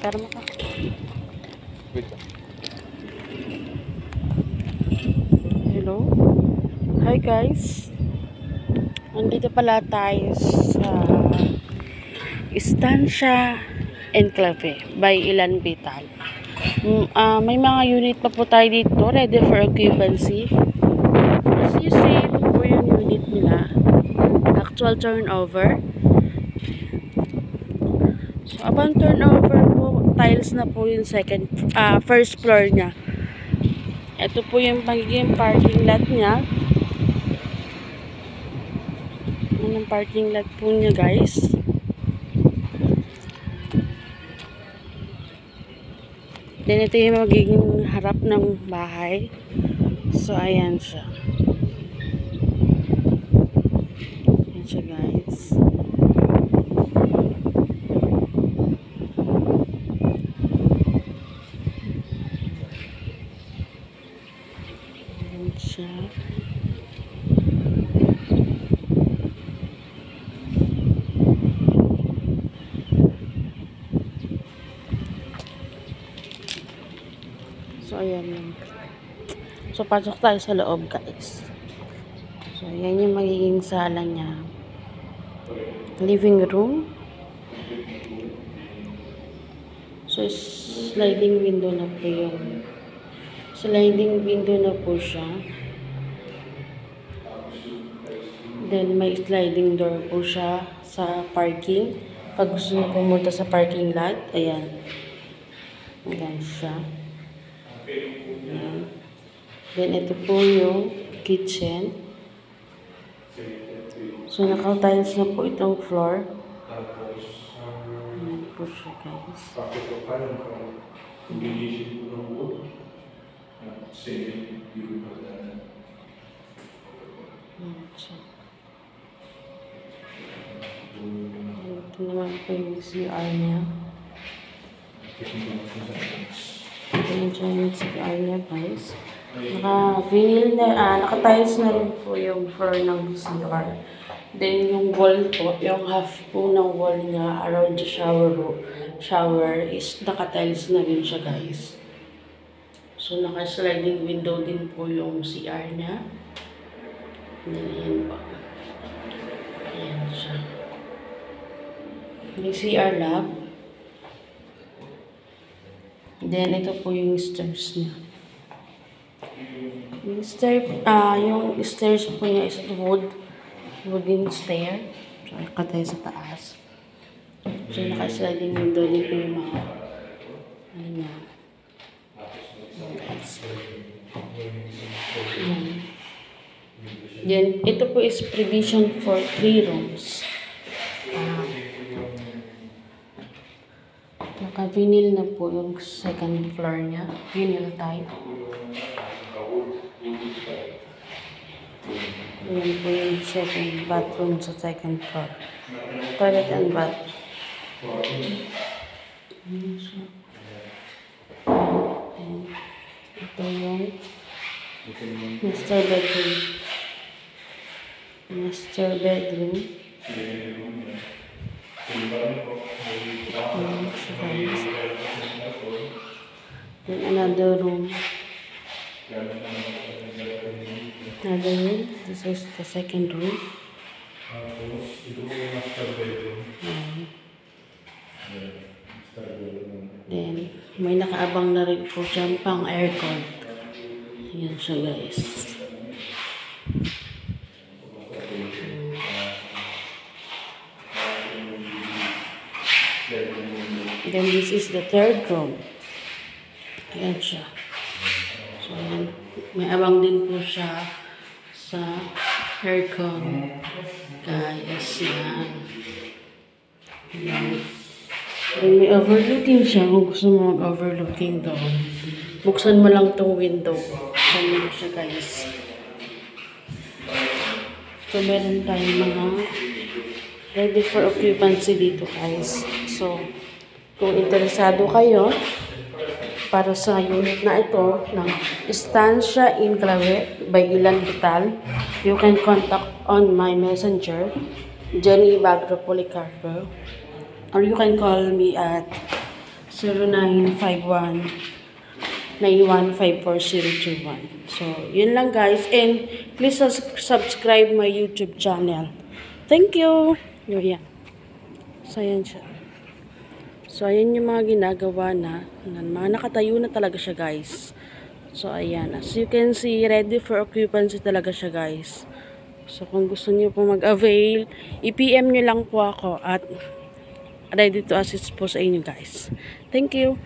Pero maka. Hello. Hi guys. Nandito pala tayo sa Estancia Enclave by Ilan Vital. May mga unit pa po tayo dito ready for occupancy. As you see, ito po yung unit nila. Actual turnover. So, upon turnover po, tiles na po yung first floor niya. Ito po yung pagiging parking lot niya. Anong parking lot po niya, guys? Then, ito yung magiging harap ng bahay. So, ayan siya. Ayan siya, guys. Ayan siya. So, ayan yun. So, pasok tayo sa loob, guys. So, ayan yung magiging sala niya. Living room. So, sliding window na po yung sliding window na po siya. Then, may sliding door po siya sa parking. Pag gusto nyo pumunta sa parking lot, ayan. Ayan siya. Ayan. Then, ito po yung kitchen. So, naka-tiles na po itong floor. Ayan po siya, guys. Ayan siya. Ito naman po yung CR niya. Ito yung CR niya, guys. Naka-vinyl na, naka-tiles na rin po yung floor ng CR. Then, yung wall po, yung half po ng wall niya around the shower is naka-tiles na rin siya, guys. So, naka-sliding window din po yung CR niya. Then, ayan po. Ayan siya. May CR lab. Then, ito po yung stairs niya. Yung stairs po niya is wooden stair. So, katay sa taas. So, naka-sliding window din po yung mga ano na. Then, ito po is provision for 3 rooms. Naka-vinyl na po yung second floor niya. Vinyl type. Ayan po yung second bathroom sa second floor. Toilet and bath. Ayan siya. And ito yung master bedroom. Master bedroom. Then another room. Another room. This is the second room. Then may nakaabang na rin po siyang pang aircon. Ayan siya, guys. Then this is the third room. Ayan siya. So, may abang din po siya sa aircon. Guys, yan. Then may overlooking siya kung gusto mo mag-overlooking doon. Buksan mo lang tong window. Ganyan siya, guys. So, meron tayong mga ready for occupancy dito, guys. So, kung interesado kayo para sa unit na ito ng Estancia Enclave by Ilan Vital, you can contact on my messenger, Jenny Bagro Policarpo, or you can call me at 0917 0951-9154021. So, yun lang guys. And please subscribe my YouTube channel. Thank you. Yan. So, ayan siya. So, ayan yung mga ginagawa na. Mga nakatayo na talaga siya guys. So, ayan. As you can see, ready for occupancy talaga siya guys. So, kung gusto niyo po mag-avail, i-PM nyo lang po ako at ready to assist po sa inyo guys. Thank you.